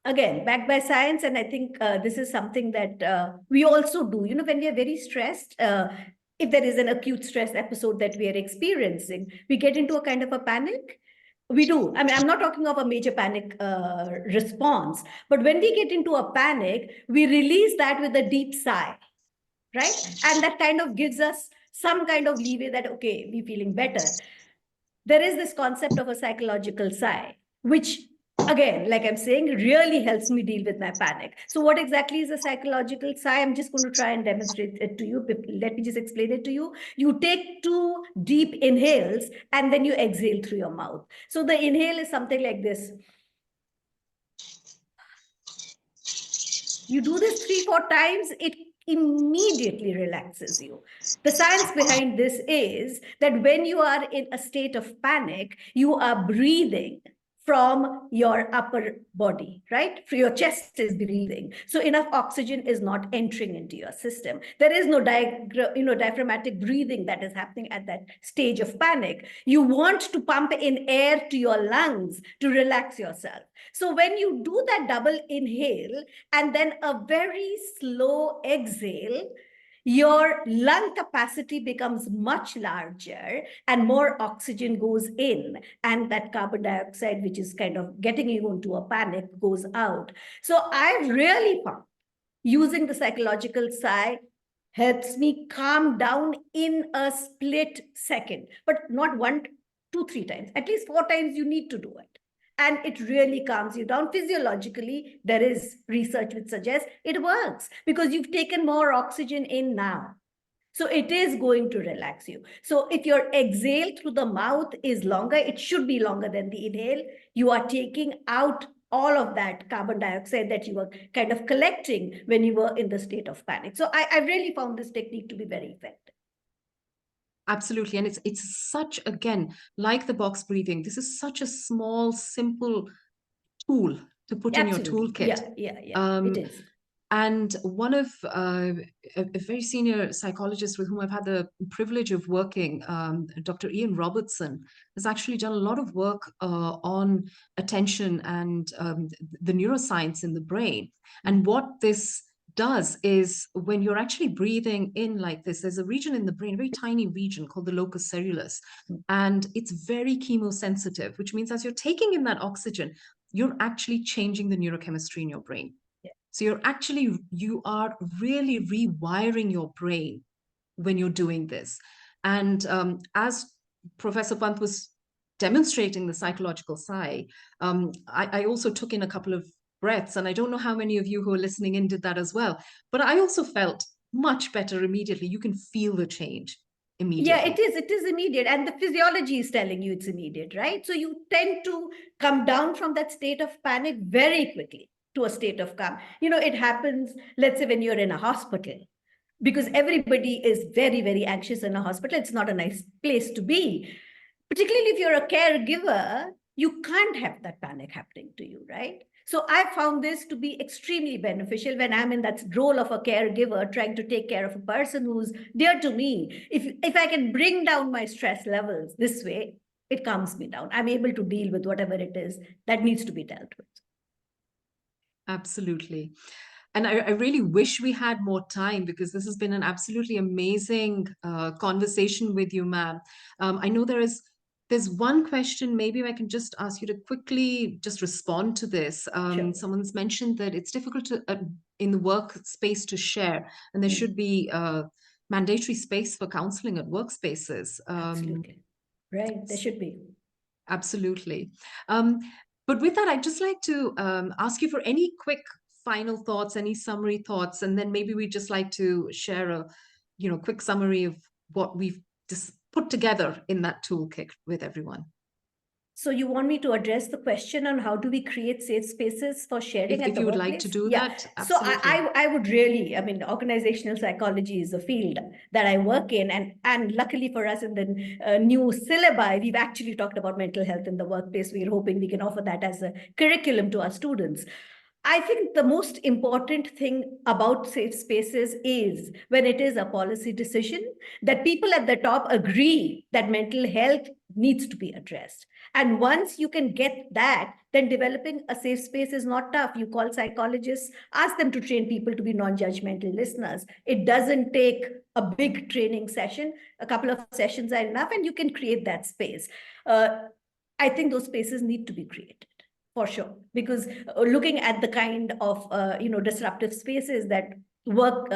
again, backed by science, and I think this is something that we also do. You know, when we are very stressed, if there is an acute stress episode that we are experiencing, we get into a kind of a panic. We do. I mean, I'm not talking of a major panic response, but when we get into a panic, we release that with a deep sigh, right? And that kind of gives us some kind of leeway that, okay, we're feeling better. There is this concept of a psychological sigh, which, again, like I'm saying, really helps me deal with my panic. So what exactly is a psychological sigh? I'm just going to try and demonstrate it to you. Let me just explain it to you. You take 2 deep inhales and then you exhale through your mouth. So the inhale is something like this. You do this 3-4 times, it immediately relaxes you. The science behind this is that when you are in a state of panic, you are breathing from your upper body, right? For your chest is breathing. So enough oxygen is not entering into your system. There is no diaphragmatic breathing that is happening at that stage of panic. You want to pump in air to your lungs to relax yourself. So when you do that double inhale and then a very slow exhale, your lung capacity becomes much larger and more oxygen goes in, and that carbon dioxide, which is kind of getting you into a panic, goes out. So I've really found using the psychological sigh helps me calm down in a split second, but not 1, 2, 3 times. At least 4 times you need to do it. And it really calms you down. Physiologically, there is research which suggests it works because you've taken more oxygen in now. So it is going to relax you. So if your exhale through the mouth is longer, it should be longer than the inhale. You are taking out all of that carbon dioxide that you were kind of collecting when you were in the state of panic. So I really found this technique to be very effective. Absolutely. And it's such, again, like the box breathing, this is such a small, simple tool to put in your Absolutely. toolkit. It is. And one of a very senior psychologist with whom I've had the privilege of working, Dr. Ian Robertson, has actually done a lot of work on attention and the neuroscience in the brain. And what this does is when you're actually breathing in like this, there's a region in the brain, a very tiny region called the locus coeruleus, and it's very chemosensitive, which means as you're taking in that oxygen, you're actually changing the neurochemistry in your brain. So you are really rewiring your brain when you're doing this. And as Professor Pant was demonstrating the psychological sigh, I also took in a couple of breaths, and I don't know how many of you who are listening in did that as well, but I also felt much better immediately. You can feel the change immediately. Yeah, it is immediate, and the physiology is telling you it's immediate, right? So you tend to come down from that state of panic very quickly to a state of calm. You know, it happens, let's say, when you're in a hospital, because everybody is very, very anxious in a hospital. It's not a nice place to be. Particularly if you're a caregiver, you can't have that panic happening to you, right? So I found this to be extremely beneficial when I'm in that role of a caregiver, trying to take care of a person who's dear to me. If I can bring down my stress levels this way, it calms me down. I'm able to deal with whatever it is that needs to be dealt with. Absolutely. And I really wish we had more time because this has been an absolutely amazing conversation with you, ma'am. I know there's one question, maybe I can just ask you to quickly just respond to this. Sure. Someone's mentioned that it's difficult to in the workspace to share, and there should be mandatory space for counseling at workspaces. Absolutely. Right, there should be. Absolutely. But with that, I'd just like to ask you for any quick final thoughts, any summary thoughts, and then maybe we'd just like to share a, quick summary of what we've just put together in that toolkit with everyone. So you want me to address the question on how do we create safe spaces for sharing at If the you would workplace? like to do Yeah. that, So absolutely. I would really, I mean, organizational psychology is a field that I work in, and luckily for us in the new syllabi, we've actually talked about mental health in the workplace. We're hoping we can offer that as a curriculum to our students. I think the most important thing about safe spaces is when it is a policy decision that people at the top agree that mental health needs to be addressed. And once you can get that, then developing a safe space is not tough. You call psychologists, ask them to train people to be non-judgmental listeners. It doesn't take a big training session. A couple of sessions are enough, and you can create that space. I think those spaces need to be created for sure, because looking at the kind of disruptive spaces that work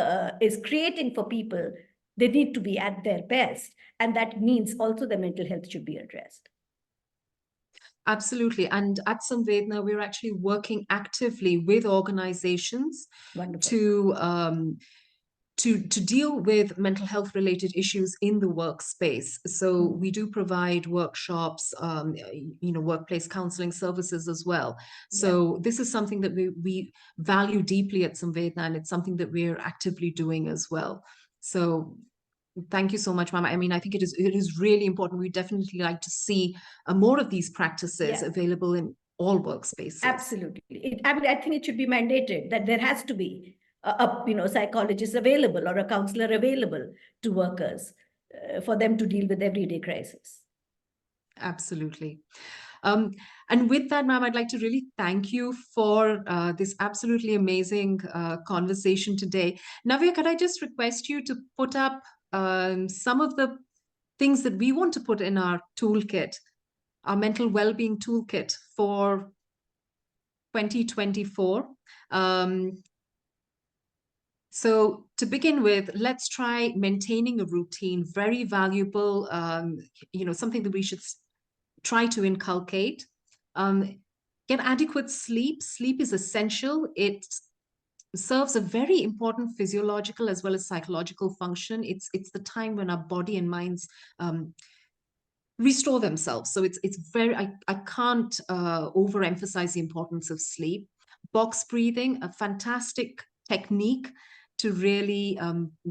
is creating for people, they need to be at their best, and that means also the mental health should be addressed. Absolutely. And at Samvedna, we're actually working actively with organizations Wonderful. to deal with mental health related issues in the workspace. So we do provide workshops, workplace counseling services as well. So this is something that we value deeply at Samvedna, and it's something that we're actively doing as well. So thank you so much, Mama. I mean, I think it is really important. We definitely like to see more of these practices available in all workspaces. Absolutely. I think it should be mandated that there has to be a psychologist available or a counselor available to workers for them to deal with everyday crisis. Absolutely. And with that, ma'am, I'd like to really thank you for this absolutely amazing conversation today. Navya, could I just request you to put up some of the things that we want to put in our toolkit, our mental well-being toolkit for 2024? So to begin with, let's try maintaining a routine, very valuable, something that we should try to inculcate. Get adequate sleep. Sleep is essential. It serves a very important physiological as well as psychological function. It's the time when our body and minds restore themselves. So it's very, I can't overemphasize the importance of sleep. Box breathing, a fantastic technique to really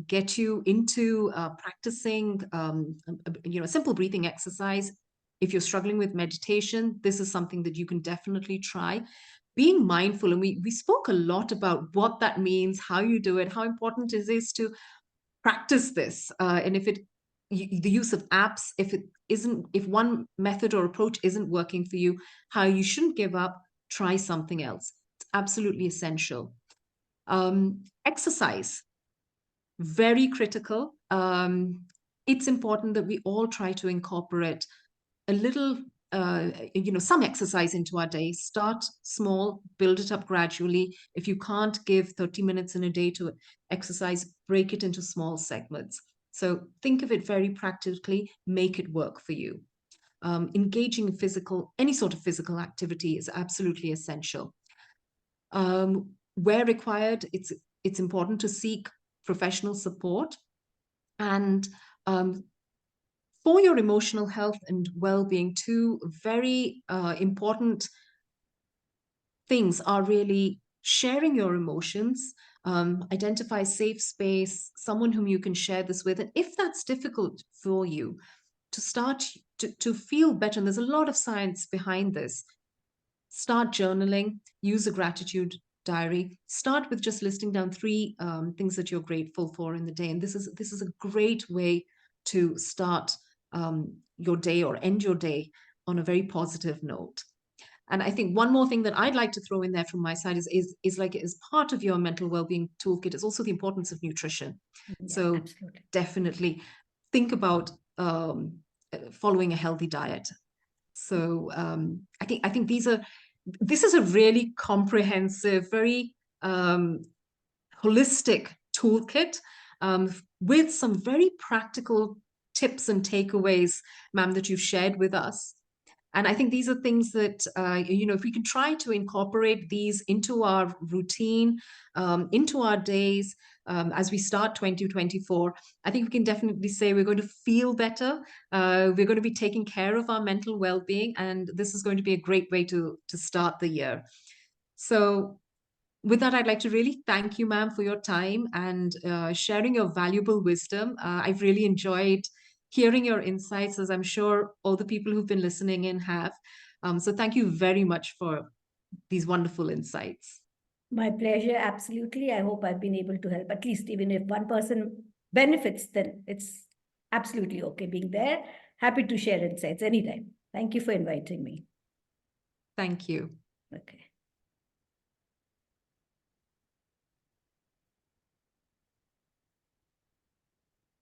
get you into practicing, a simple breathing exercise. If you're struggling with meditation, this is something that you can definitely try. Being mindful, and we spoke a lot about what that means, how you do it, how important it is to practice this. And if the use of apps, if one method or approach isn't working for you, how you shouldn't give up, try something else. It's absolutely essential. Exercise, very critical. It's important that we all try to incorporate a little, some exercise into our day. Start small, build it up gradually. If you can't give 30 minutes in a day to exercise, break it into small segments. So think of it very practically, make it work for you. Engaging in any sort of physical activity is absolutely essential. Where required, it's important to seek professional support. And for your emotional health and well-being, two very important things are really sharing your emotions, identify safe space, someone whom you can share this with. And if that's difficult for you, to start to feel better, and there's a lot of science behind this, start journaling, use a gratitude diary. Start with just listing down 3 things that you're grateful for in the day. And this is a great way to start your day or end your day on a very positive note. And I think one more thing that I'd like to throw in there from my side is like, as part of your mental well-being toolkit is also the importance of nutrition. So absolutely. Definitely think about following a healthy diet. So I think this is a really comprehensive, very holistic toolkit with some very practical tips and takeaways, ma'am, that you've shared with us. And I think these are things that, if we can try to incorporate these into our routine, into our days, as we start 2024, I think we can definitely say we're going to feel better. We're going to be taking care of our mental well-being, and this is going to be a great way to start the year. So with that, I'd like to really thank you, ma'am, for your time and sharing your valuable wisdom. I've really enjoyed hearing your insights, as I'm sure all the people who've been listening in have. So thank you very much for these wonderful insights. My pleasure, absolutely. I hope I've been able to help, at least even if one person benefits, then it's absolutely okay being there. Happy to share insights anytime. Thank you for inviting me. Thank you. Okay.